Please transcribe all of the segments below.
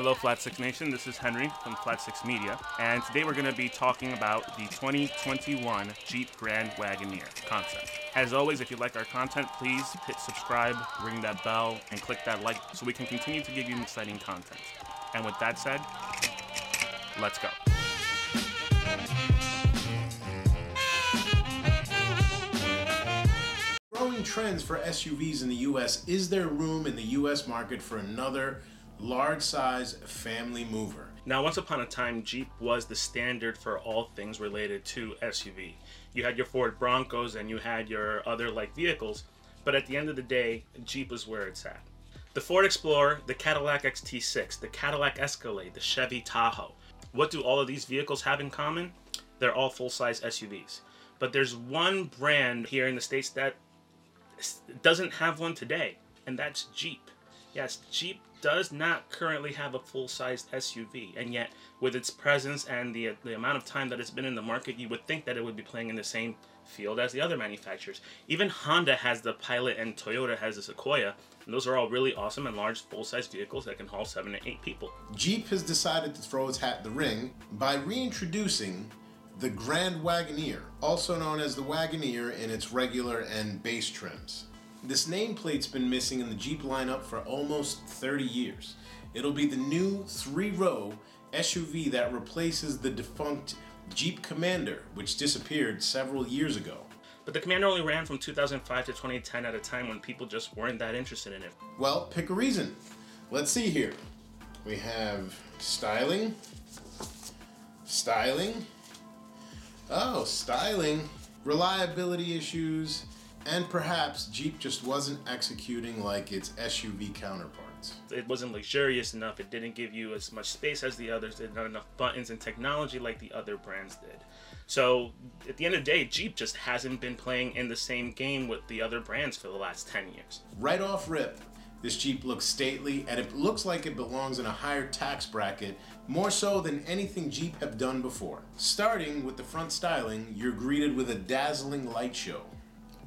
Hello Flat 6 Nation, this is Henry from Flat 6 Media, and today we're going to be talking about the 2021 Jeep Grand Wagoneer Concept. As always, if you like our content, please hit subscribe, ring that bell, and click that like so we can continue to give you exciting content. And with that said, let's go. Growing trends for SUVs in the US, is there room in the US market for another large-size family mover? Now, once upon a time, Jeep was the standard for all things related to SUV. You had your Ford Broncos and you had your other like vehicles, but at the end of the day, Jeep was where it's at. The Ford Explorer, the Cadillac XT6, the Cadillac Escalade, the Chevy Tahoe. What do all of these vehicles have in common? They're all full-size SUVs. But there's one brand here in the States that doesn't have one today, and that's Jeep. Yes, Jeep does not currently have a full-sized SUV, and yet with its presence and the amount of time that it's been in the market, you would think that it would be playing in the same field as the other manufacturers. Even Honda has the Pilot and Toyota has the Sequoia, and those are all really awesome and large full-size vehicles that can haul 7 to 8 people. Jeep has decided to throw its hat in the ring by reintroducing the Grand Wagoneer, also known as the Wagoneer in its regular and base trims. This nameplate's been missing in the Jeep lineup for almost 30 years. It'll be the new 3-row SUV that replaces the defunct Jeep Commander, which disappeared several years ago. But the Commander only ran from 2005 to 2010 at a time when people just weren't that interested in it. Well, pick a reason. Let's see here. We have styling. Oh, styling. Reliability issues. And perhaps Jeep just wasn't executing like its SUV counterparts. It wasn't luxurious enough, it didn't give you as much space as the others, it had not enough buttons and technology like the other brands did. So at the end of the day, Jeep just hasn't been playing in the same game with the other brands for the last 10 years. Right off rip, this Jeep looks stately and it looks like it belongs in a higher tax bracket, more so than anything Jeep have done before. Starting with the front styling, you're greeted with a dazzling light show.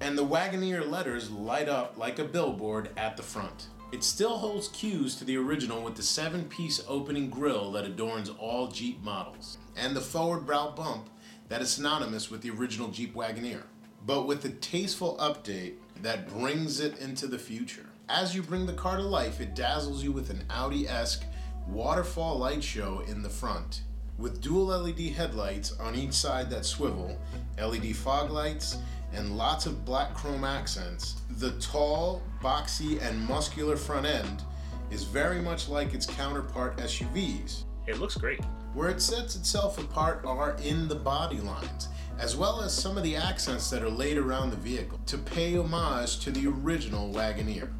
And the Wagoneer letters light up like a billboard at the front. It still holds cues to the original with the 7-piece opening grille that adorns all Jeep models, and the forward brow bump that is synonymous with the original Jeep Wagoneer, but with a tasteful update that brings it into the future. As you bring the car to life, it dazzles you with an Audi-esque waterfall light show in the front, with dual LED headlights on each side that swivel, LED fog lights, and lots of black chrome accents. The tall, boxy, and muscular front end is very much like its counterpart SUVs. It looks great. Where it sets itself apart are in the body lines, as well as some of the accents that are laid around the vehicle to pay homage to the original Wagoneer.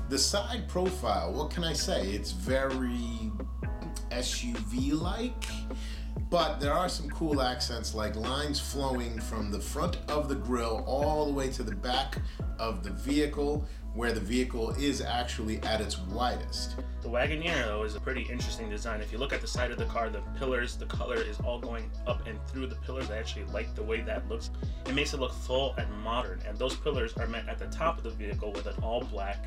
The side profile, what can I say? It's very SUV-like. But there are some cool accents like lines flowing from the front of the grille all the way to the back of the vehicle, where the vehicle is actually at its widest. The Wagoneer, though, is a pretty interesting design. If you look at the side of the car, the pillars, the color is all going up and through the pillars. I actually like the way that looks. It makes it look full and modern, and those pillars are met at the top of the vehicle with an all-black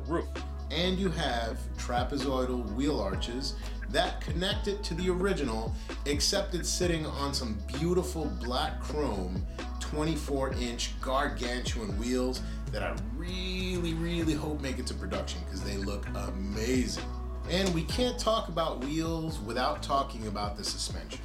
roof. And you have trapezoidal wheel arches that connect it to the original, except it's sitting on some beautiful black chrome 24-inch gargantuan wheels that I really hope make it to production because they look amazing. And we can't talk about wheels without talking about the suspension.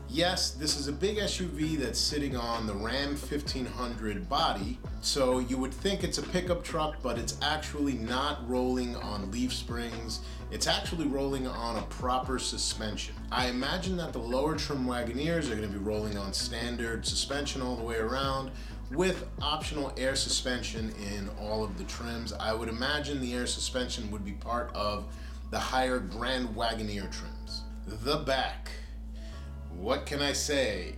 Yes, this is a big SUV that's sitting on the Ram 1500 body, so you would think it's a pickup truck, but it's actually not rolling on leaf springs. It's actually rolling on a proper suspension. I imagine that the lower trim Wagoneers are going to be rolling on standard suspension all the way around, with optional air suspension in all of the trims. I would imagine the air suspension would be part of the higher Grand Wagoneer trims. The back. What can I say?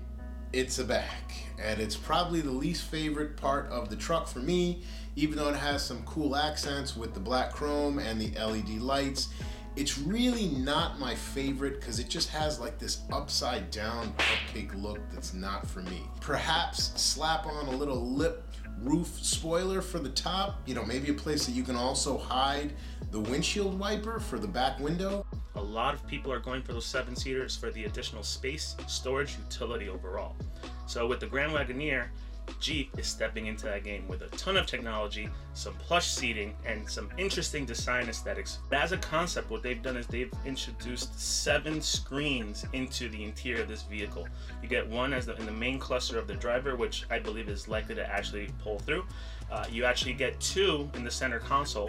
It's a back, and it's probably the least favorite part of the truck for me, even though it has some cool accents with the black chrome and the LED lights. It's really not my favorite because it just has like this upside down cupcake look that's not for me. Perhaps slap on a little lip roof spoiler for the top, maybe a place that you can also hide the windshield wiper for the back window. A lot of people are going for those 7-seaters for the additional space, storage, utility overall. So with the Grand Wagoneer, Jeep is stepping into that game with a ton of technology, some plush seating, and some interesting design aesthetics. As a concept, what they've done is they've introduced 7 screens into the interior of this vehicle. You get one as in the main cluster of the driver, which I believe is likely to actually pull through. You actually get 2 in the center console,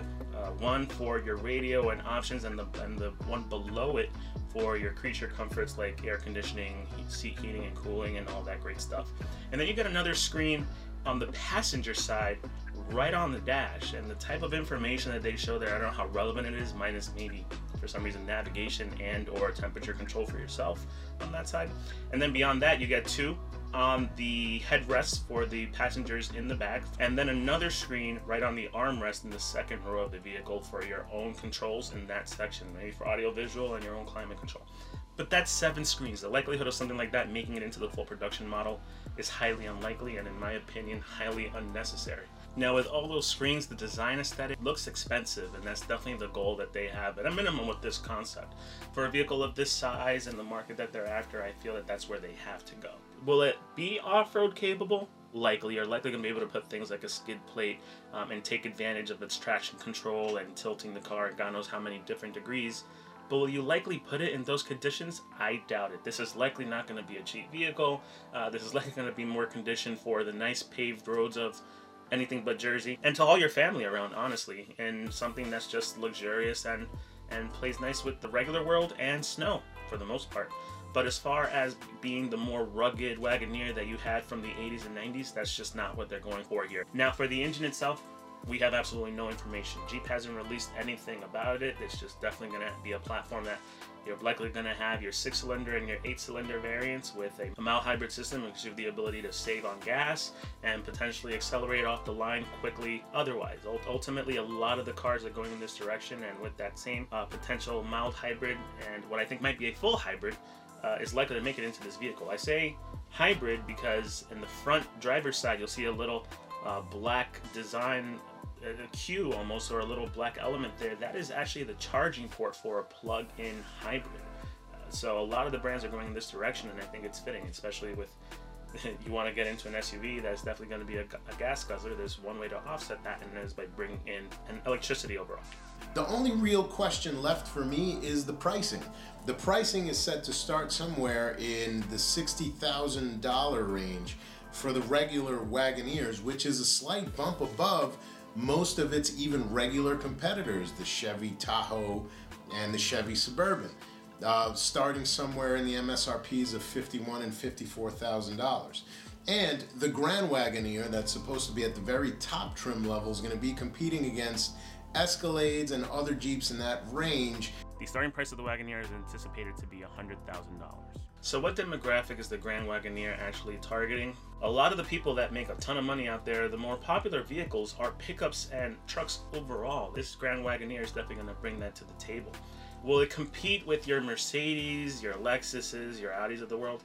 one for your radio and options, and the one below it for your creature comforts like air conditioning, seat heating and cooling, and all that great stuff. And then you get another screen on the passenger side right on the dash, and the type of information that they show there, I don't know how relevant it is, minus maybe for some reason navigation and or temperature control for yourself on that side. And then beyond that, you get 2 on the headrests for the passengers in the back, and then another screen right on the armrest in the second row of the vehicle for your own controls in that section, maybe for audio visual and your own climate control. But that's 7 screens. The likelihood of something like that making it into the full production model is highly unlikely, and in my opinion, highly unnecessary. Now with all those screens, the design aesthetic looks expensive, and that's definitely the goal that they have at a minimum with this concept. For a vehicle of this size and the market that they're after, I feel that that's where they have to go. Will it be off-road capable? Likely. You're likely going to be able to put things like a skid plate and take advantage of its traction control and tilting the car at God knows how many different degrees. But will you likely put it in those conditions? I doubt it. This is likely not going to be a cheap vehicle. This is likely going to be more conditioned for the nice paved roads of anything but Jersey, and to all your family around, honestly, and something that's just luxurious and plays nice with the regular world and snow for the most part. But as far as being the more rugged Wagoneer that you had from the 80s and 90s, that's just not what they're going for here. Now for the engine itself, we have absolutely no information. Jeep hasn't released anything about it. It's just definitely going to be a platform that you're likely going to have your 6-cylinder and your 8-cylinder variants with a mild hybrid system, which gives you the ability to save on gas and potentially accelerate off the line quickly otherwise. Ultimately, a lot of the cars are going in this direction, and with that same potential mild hybrid and what I think might be a full hybrid is likely to make it into this vehicle. I say hybrid because in the front driver's side, you'll see a little black design, a Q almost, or a little black element there. That is actually the charging port for a plug-in hybrid. So a lot of the brands are going in this direction, and I think it's fitting, especially with you want to get into an SUV that's definitely going to be a gas guzzler. There's one way to offset that, and that is by bringing in an electricity overall. The only real question left for me is the pricing. The pricing is set to start somewhere in the $60,000 range for the regular Wagoneers, which is a slight bump above most of its even regular competitors, the Chevy Tahoe and the Chevy Suburban, starting somewhere in the MSRPs of $51,000 and $54,000. And the Grand Wagoneer, that's supposed to be at the very top trim level, is going to be competing against Escalades and other Jeeps in that range. The starting price of the Wagoneer is anticipated to be $100,000. So what demographic is the Grand Wagoneer actually targeting? A lot of the people that make a ton of money out there, the more popular vehicles are pickups and trucks overall. This Grand Wagoneer is definitely going to bring that to the table. Will it compete with your Mercedes, your Lexuses, your Audis of the world?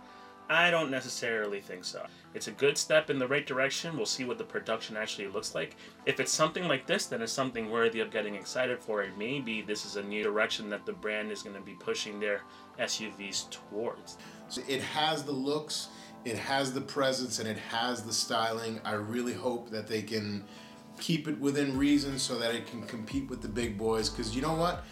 I don't necessarily think so. It's a good step in the right direction. We'll see what the production actually looks like. If it's something like this, then it's something worthy of getting excited for. And maybe this is a new direction that the brand is going to be pushing their SUVs towards. So it has the looks, it has the presence, and it has the styling. I really hope that they can keep it within reason so that it can compete with the big boys, because you know what?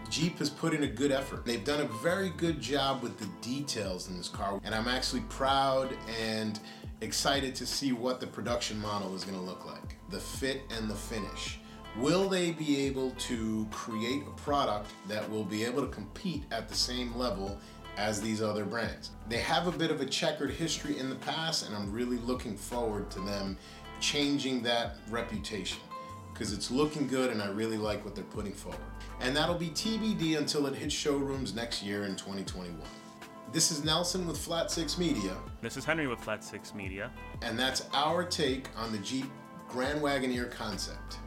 Jeep has put in a good effort. They've done a very good job with the details in this car, and I'm actually proud and excited to see what the production model is going to look like. The fit and the finish. Will they be able to create a product that will be able to compete at the same level as these other brands? They have a bit of a checkered history in the past, and I'm really looking forward to them changing that reputation, because it's looking good and I really like what they're putting forward. And that'll be TBD until it hits showrooms next year in 2021. This is Nelson with Flat 6 Media. This is Henry with Flat 6 Media. And that's our take on the Jeep Grand Wagoneer Concept.